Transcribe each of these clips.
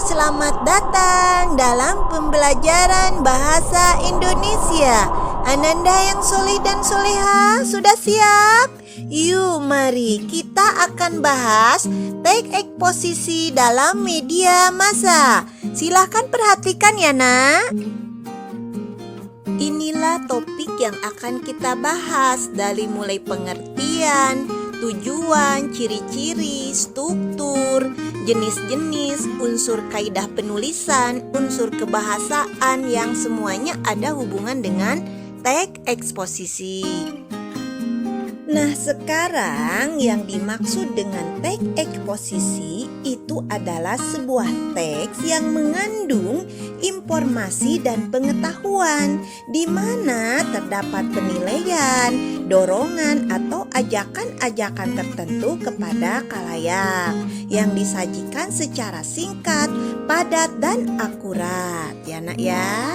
selamat datang dalam pembelajaran bahasa Indonesia. Ananda yang soleh dan soleha sudah siap? Yuk mari kita akan bahas teks eksposisi dalam media massa. Silahkan perhatikan ya nak. Inilah topik yang akan kita bahas dari mulai pengertian, tujuan, ciri-ciri, struktur, jenis-jenis, unsur kaidah penulisan, unsur kebahasaan yang semuanya ada hubungan dengan teks eksposisi. Nah, sekarang yang dimaksud dengan teks eksposisi itu adalah sebuah teks yang mengandung informasi dan pengetahuan di mana terdapat penilaian, dorongan atau ajakan-ajakan tertentu kepada khalayak yang disajikan secara singkat, padat dan akurat. Ya nak ya.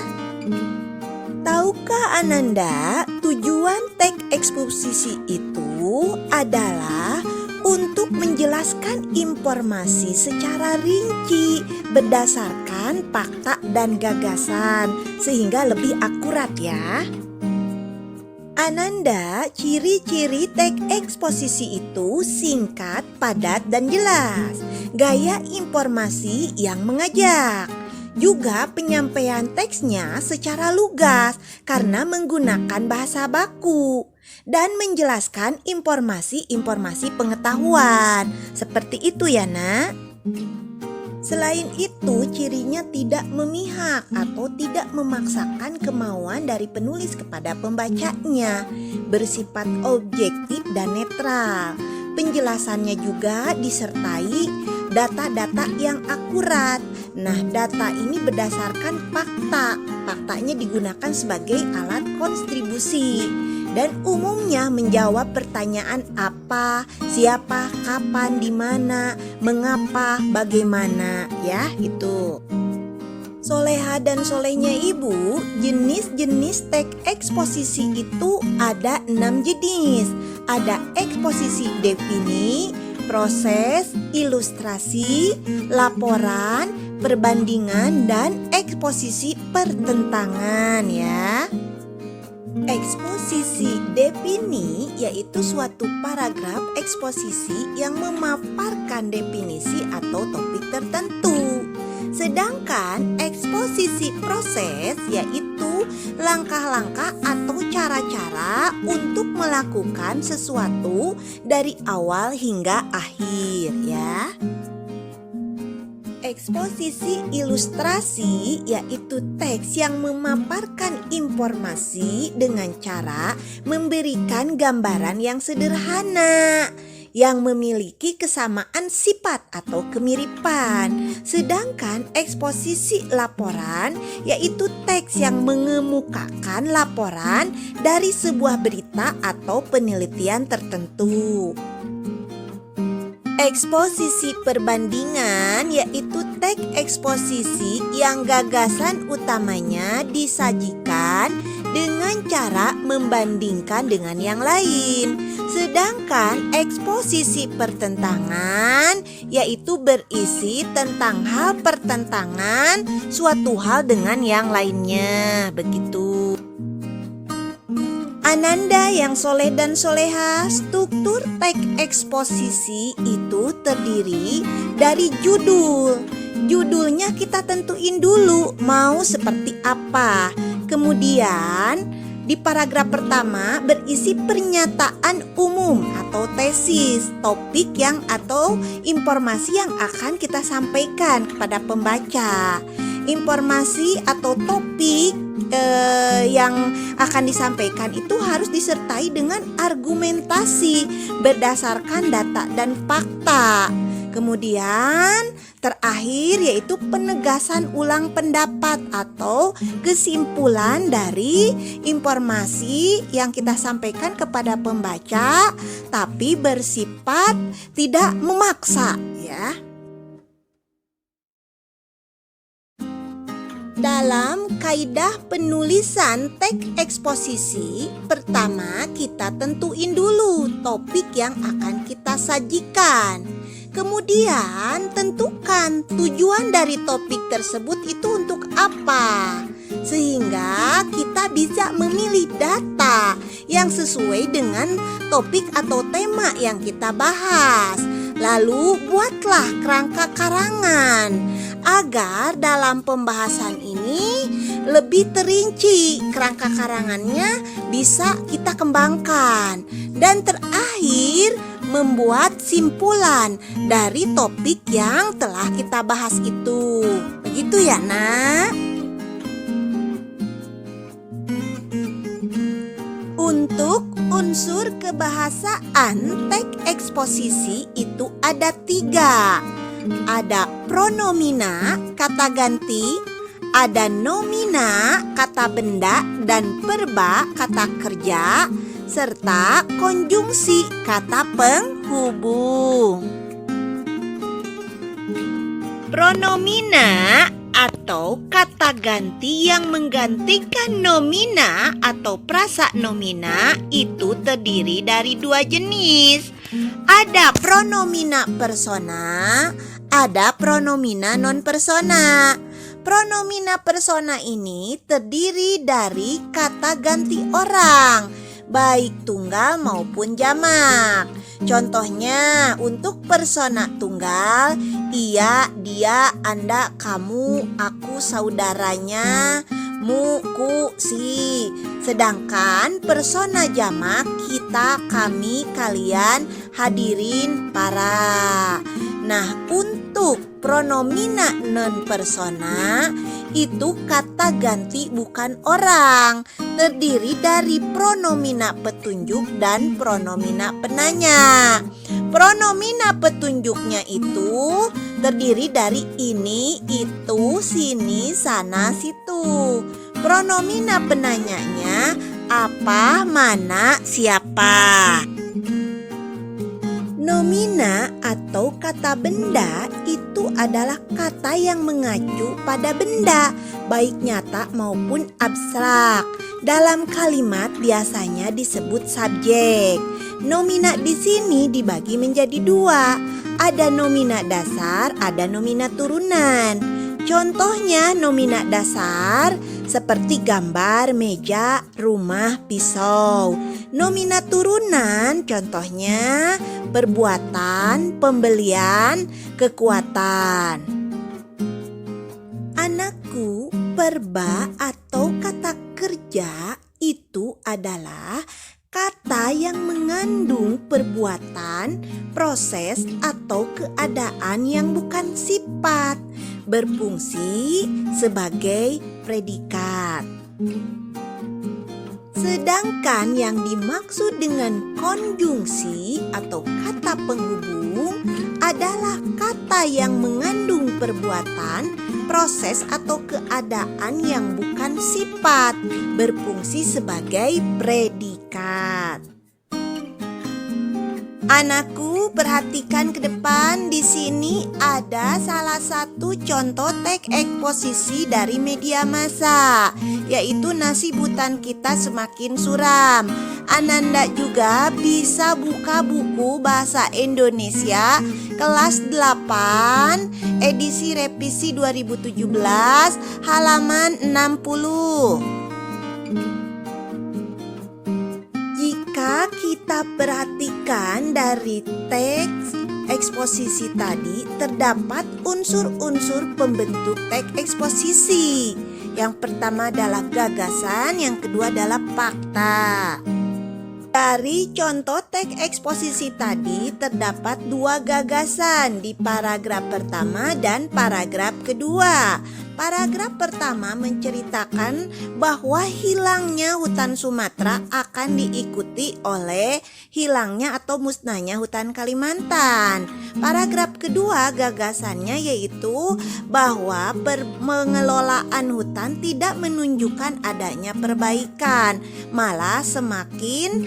Tahukah Ananda, tujuan teks eksposisi itu adalah untuk menjelaskan informasi secara rinci berdasarkan fakta dan gagasan sehingga lebih akurat ya. Ananda, ciri-ciri teks eksposisi itu singkat, padat dan jelas. Gaya informasi yang mengajak. Juga penyampaian teksnya secara lugas karena menggunakan bahasa baku dan menjelaskan informasi-informasi pengetahuan. Seperti itu ya nak. Selain itu, cirinya tidak memihak atau tidak memaksakan kemauan dari penulis kepada pembacanya, bersifat objektif dan netral. Penjelasannya juga disertai data-data yang akurat. Nah, data ini berdasarkan fakta. Faktanya digunakan sebagai alat kontribusi dan umumnya menjawab pertanyaan apa, siapa, kapan, di mana, mengapa, bagaimana, ya itu. Soleha dan solehnya ibu, jenis-jenis teks eksposisi itu ada 6 jenis. Ada eksposisi defini, proses, ilustrasi, laporan, perbandingan, dan eksposisi pertentangan ya. Eksposisi defini yaitu suatu paragraf eksposisi yang memaparkan definisi atau topik tertentu. Sedangkan eksposisi proses yaitu langkah-langkah atau cara-cara untuk melakukan sesuatu dari awal hingga akhir ya. Eksposisi ilustrasi yaitu teks yang memaparkan informasi dengan cara memberikan gambaran yang sederhana yang memiliki kesamaan sifat atau kemiripan. Sedangkan eksposisi laporan yaitu teks yang mengemukakan laporan dari sebuah berita atau penelitian tertentu. Eksposisi perbandingan yaitu teks eksposisi yang gagasan utamanya disajikan dengan cara membandingkan dengan yang lain. Sedangkan eksposisi pertentangan yaitu berisi tentang hal pertentangan suatu hal dengan yang lainnya. Begitu. Ananda yang soleh dan soleha, struktur teks eksposisi itu terdiri dari judul. Judulnya kita tentuin dulu mau seperti apa. Kemudian di paragraf pertama berisi pernyataan umum atau tesis, topik yang atau informasi yang akan kita sampaikan kepada pembaca. Informasi atau topik yang akan disampaikan itu harus disertai dengan argumentasi berdasarkan data dan fakta. Kemudian terakhir yaitu penegasan ulang pendapat atau kesimpulan dari informasi yang kita sampaikan kepada pembaca tapi bersifat tidak memaksa ya. Dalam kaidah penulisan teks eksposisi, pertama kita tentuin dulu topik yang akan kita sajikan. Kemudian tentukan tujuan dari topik tersebut itu untuk apa, sehingga kita bisa memilih data yang sesuai dengan topik atau tema yang kita bahas. Lalu buatlah kerangka karangan agar dalam pembahasan ini lebih terinci, kerangka karangannya bisa kita kembangkan. Dan terakhir, membuat simpulan dari topik yang telah kita bahas itu. Begitu ya, Nak? Untuk unsur kebahasaan teks eksposisi itu ada 3. Ada pronomina, kata ganti, ada nomina, kata benda, dan verba, kata kerja, serta konjungsi, kata penghubung. Pronomina atau kata ganti yang menggantikan nomina atau prasa nomina itu terdiri dari 2 jenis. Ada pronomina persona, ada pronomina non persona. Pronomina persona ini terdiri dari kata ganti orang, baik tunggal maupun jamak. Contohnya untuk persona tunggal, ia, dia, anda, kamu, aku, saudaranya, mu, ku, si. Sedangkan persona jamak, kita, kami, kalian, hadirin, para. Nah, untuk pronomina non persona itu kata ganti bukan orang, terdiri dari pronomina petunjuk dan pronomina penanya. Pronomina petunjuknya itu terdiri dari ini, itu, sini, sana, situ. Pronomina penanyanya apa, mana, siapa. Nomina atau kata benda itu adalah kata yang mengacu pada benda, baik nyata maupun abstrak. Dalam kalimat biasanya disebut subjek. Nomina di sini dibagi menjadi 2. Ada nomina dasar, ada nomina turunan. Contohnya nomina dasar seperti gambar, meja, rumah, pisau. Nomina turunan contohnya perbuatan, pembelian, kekuatan. Anakku, verba atau kata kerja itu adalah kata yang mengandung perbuatan, proses, atau keadaan yang bukan sifat, berfungsi sebagai predikat. Sedangkan yang dimaksud dengan konjungsi atau kata penghubung adalah kata yang mengandung perbuatan, proses atau keadaan yang bukan sifat, berfungsi sebagai predikat. Anakku, perhatikan ke depan. Di sini ada salah satu contoh teks eksposisi dari media massa, yaitu nasib hutan kita semakin suram. Ananda juga bisa buka buku bahasa Indonesia kelas 8 edisi revisi 2017 halaman 60. Jika kita perhatikan dari teks eksposisi tadi, terdapat unsur-unsur pembentuk teks eksposisi. Yang pertama adalah gagasan, yang kedua adalah fakta. Dari contoh teks eksposisi tadi terdapat 2 gagasan di paragraf pertama dan paragraf kedua. Paragraf pertama menceritakan bahwa hilangnya hutan Sumatera akan diikuti oleh hilangnya atau musnahnya hutan Kalimantan. Paragraf kedua gagasannya yaitu bahwa pengelolaan hutan tidak menunjukkan adanya perbaikan, malah semakin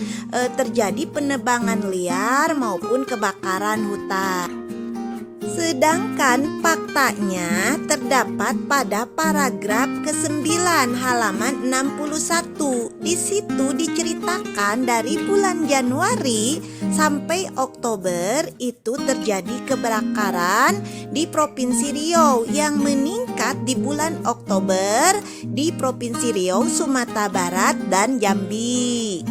terjadi penebangan liar maupun kebakaran hutan. Sedangkan faktanya terdapat pada paragraf ke-9 halaman 61. Di situ diceritakan dari bulan Januari sampai Oktober itu terjadi kebakaran di Provinsi Riau yang meningkat di bulan Oktober di Provinsi Riau, Sumatera Barat, dan Jambi.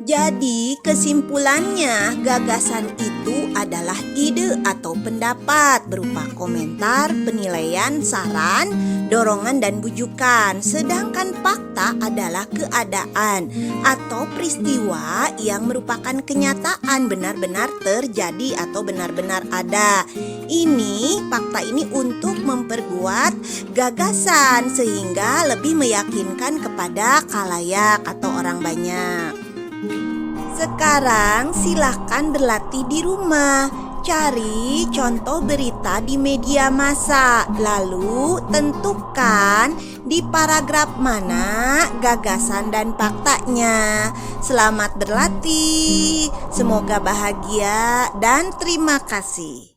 Jadi kesimpulannya, gagasan itu adalah ide atau pendapat berupa komentar, penilaian, saran, dorongan, dan bujukan. Sedangkan fakta adalah keadaan atau peristiwa yang merupakan kenyataan, benar-benar terjadi atau benar-benar ada. Fakta ini untuk memperkuat gagasan sehingga lebih meyakinkan kepada khalayak atau orang banyak. Sekarang silakan berlatih di rumah. Cari contoh berita di media massa, lalu tentukan di paragraf mana gagasan dan faktanya. Selamat berlatih, semoga bahagia dan terima kasih.